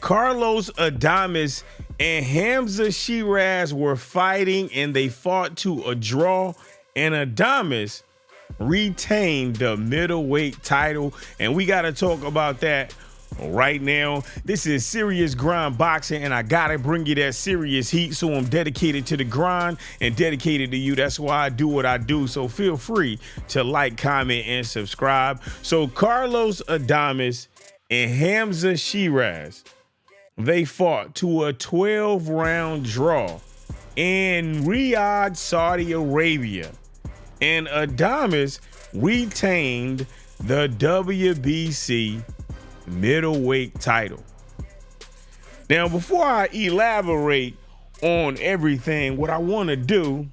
Carlos Adames and Hamzah Sheeraz were fighting, and they fought to a draw, and Adames retained the middleweight title, and we got to talk about that right now. This is Serious Grind Boxing, and I gotta bring you that serious heat, so I'm dedicated to the grind and dedicated to you. That's why I do what I do, so feel free to like, comment, and subscribe. So Carlos Adames and Hamzah Sheeraz, they fought to a 12-round draw in Riyadh, Saudi Arabia, and Adames retained the WBC middleweight title. Now, before I elaborate on everything, what I want to do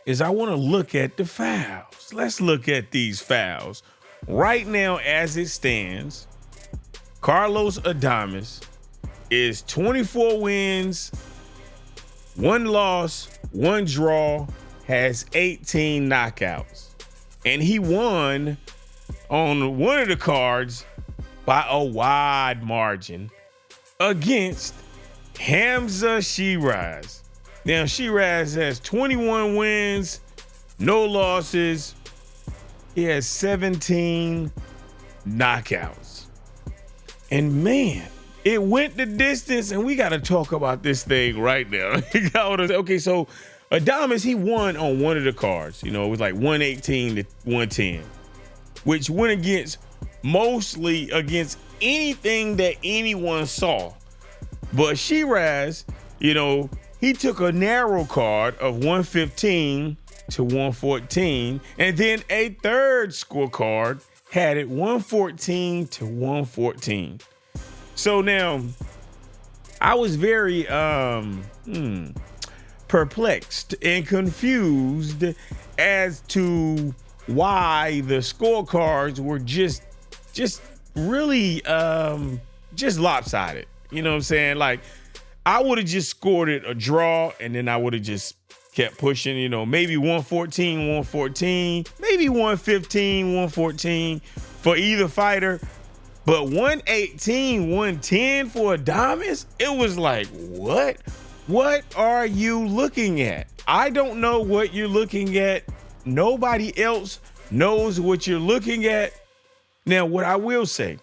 is I want to look at the fouls. Let's look at these fouls. Right now, as it stands, Carlos Adames is 24 wins, 1 loss, 1 draw, has 18 knockouts. And he won on one of the cards by a wide margin against Hamzah Sheeraz. Now, Sheeraz has 21 wins, no losses. He has 17 knockouts. And man, it went the distance, and we got to talk about this thing right now. Okay, so Adames, he won on one of the cards. You know, it was like 118 to 110, which went against mostly against anything that anyone saw. But Sheeraz, you know, he took a narrow card of 115 to 114, and then a third scorecard had it 114 to 114. So now, I was very perplexed and confused as to why the scorecards were just really just lopsided. You know what I'm saying? Like, I would have just scored it a draw, and then I would have just kept pushing, you know, maybe 114, 114, maybe 115, 114 for either fighter. But 118, 110 for Adames, it was like, what? What are you looking at? I don't know what you're looking at. Nobody else knows what you're looking at. Now, what I will say,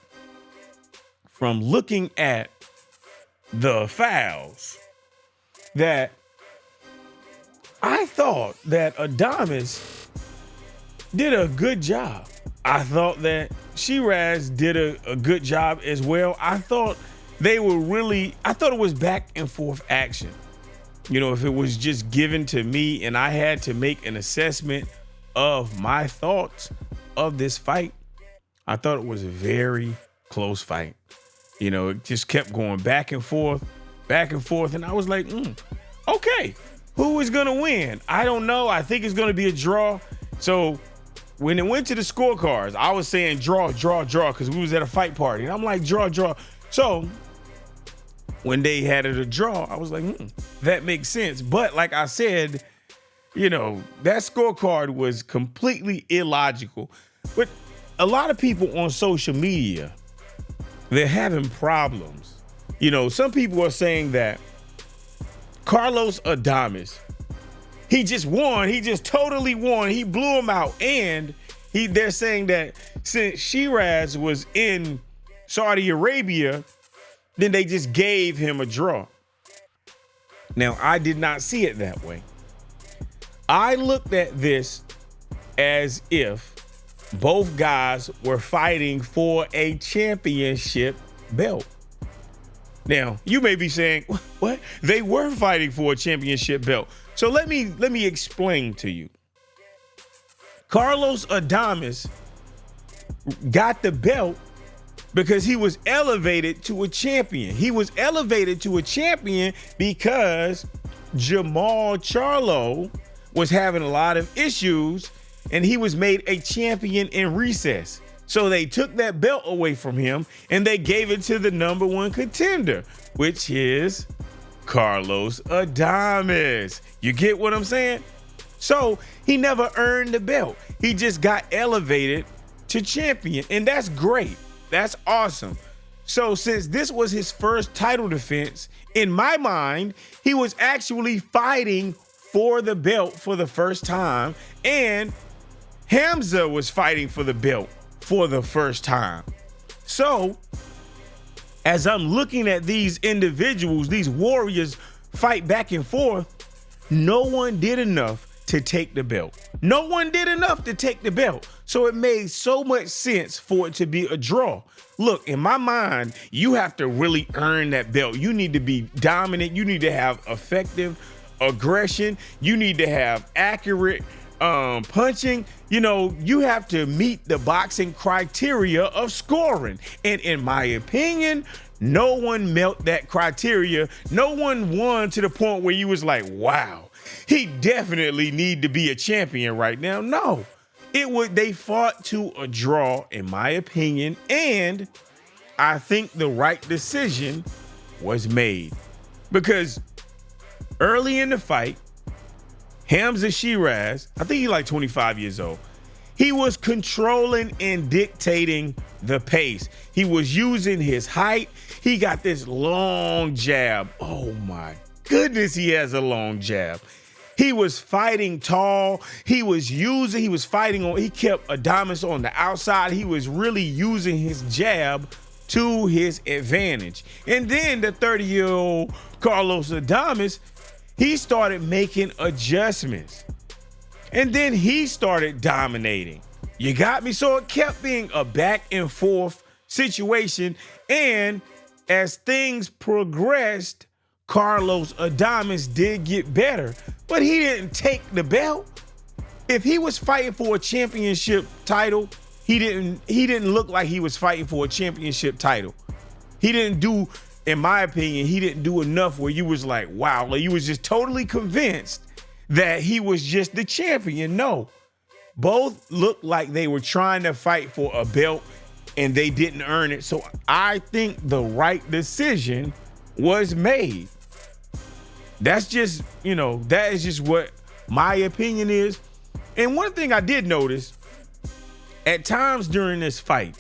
from looking at the fouls, that I thought that Adames did a good job. I thought that Sheeraz did a good job as well. I thought it was back and forth action. You know, if it was just given to me and I had to make an assessment of my thoughts of this fight, I thought it was a very close fight. You know, it just kept going back and forth. And I was like, okay, who is going to win? I don't know. I think it's going to be a draw. So when it went to the scorecards, I was saying draw, because we was at a fight party. And I'm like, draw. So when they had it a draw, I was like, that makes sense. But like I said, you know, that scorecard was completely illogical. But a lot of people on social media, they're having problems. You know, some people are saying that Carlos Adames, he just won. He just totally won. He blew him out. And they're saying that since Sheeraz was in Saudi Arabia, then they just gave him a draw. Now, I did not see it that way. I looked at this as if both guys were fighting for a championship belt. Now, you may be saying, what? They were fighting for a championship belt. So let me explain to you. Carlos Adames got the belt because he was elevated to a champion. He was elevated to a champion because Jamal Charlo was having a lot of issues, and he was made a champion in recess. So they took that belt away from him and they gave it to the number 1 contender, which is Carlos Adames. You get what I'm saying? So he never earned the belt. He just got elevated to champion, and that's great. That's awesome. So since this was his first title defense, in my mind, he was actually fighting for the belt for the first time, and Hamzah was fighting for the belt for the first time. So as I'm looking at these individuals, these warriors fight back and forth, no one did enough to take the belt. No one did enough to take the belt. So it made so much sense for it to be a draw. Look, in my mind, you have to really earn that belt. You need to be dominant. You need to have effective aggression. You need to have accurate punching. You know, you have to meet the boxing criteria of scoring. And in my opinion, no one met that criteria. No one won to the point where you was like, wow, he definitely need to be a champion right now. No, they fought to a draw, in my opinion. And I think the right decision was made, because early in the fight, Hamzah Sheeraz, I think he's like 25 years old, he was controlling and dictating the pace. He was using his height. He got this long jab. Oh my goodness, he has a long jab. He was fighting tall. He kept Adames on the outside. He was really using his jab to his advantage. And then the 30-year-old Carlos Adames, he started making adjustments. And then he started dominating. You got me? So it kept being a back and forth situation. And as things progressed, Carlos Adames did get better, but he didn't take the belt. If he was fighting for a championship title, he didn't look like he was fighting for a championship title. He didn't do, in my opinion, he didn't do enough where you was like, wow, like you was just totally convinced that he was just the champion. No, both looked like they were trying to fight for a belt and they didn't earn it. So I think the right decision was made. That's just, that is just what my opinion is. And one thing I did notice, at times during this fight,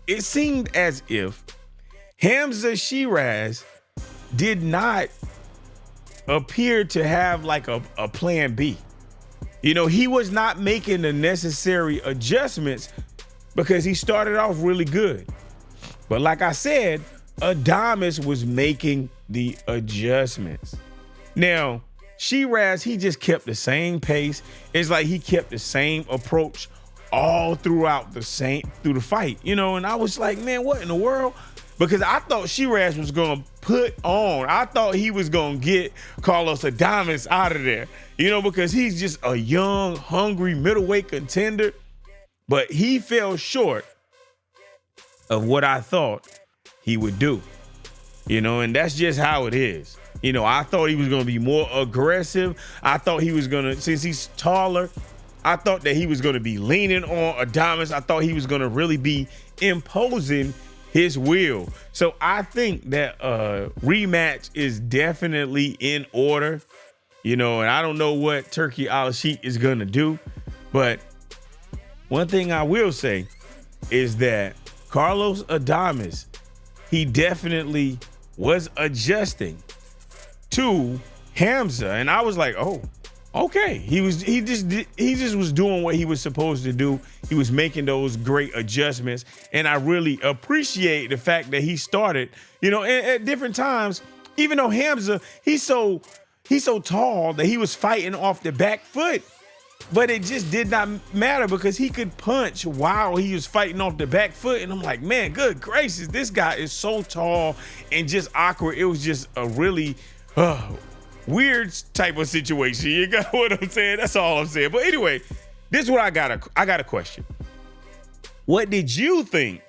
it seemed as if Hamzah Sheeraz did not appear to have like a plan B. He was not making the necessary adjustments because he started off really good. But like I said, Adames was making the adjustments. Now, Sheeraz, he just kept the same pace. It's like he kept the same approach all throughout the fight, and I was like, man, what in the world? Because I thought Sheeraz was going to put on. I thought he was going to get Carlos Adames out of there, because he's just a young, hungry middleweight contender. But he fell short of what I thought he would do, and that's just how it is. I thought he was going to be more aggressive. I thought he was going to, since he's taller, I thought that he was going to be leaning on Adames. I thought he was going to really be imposing his will. So I think that a rematch is definitely in order, and I don't know what Turki Al-Sheikh is going to do. But one thing I will say is that Carlos Adames, he definitely was adjusting to Hamzah. And I was like, oh, okay. He just was doing what he was supposed to do. He was making those great adjustments. And I really appreciate the fact that he started, at different times, even though Hamzah, he's so tall that he was fighting off the back foot. But it just did not matter because he could punch while he was fighting off the back foot. And I'm like, man, good gracious, this guy is so tall and just awkward. It was just a really weird type of situation. You got what I'm saying? That's all I'm saying. But anyway, this is what I got a question. What did you think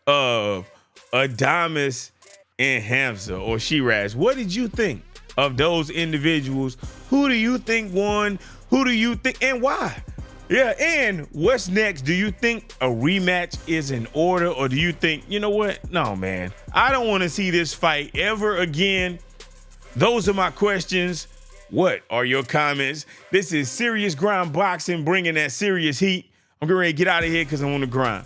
of Adames and Hamzah or Sheeraz? What did you think of those individuals? Who do you think won? Who do you think and why? Yeah, and what's next? Do you think a rematch is in order, or do you think, you know what? No, man, I don't want to see this fight ever again. Those are my questions. What are your comments? This is Serious Grind Boxing, bringing that serious heat. I'm getting ready to get out of here because I want to grind.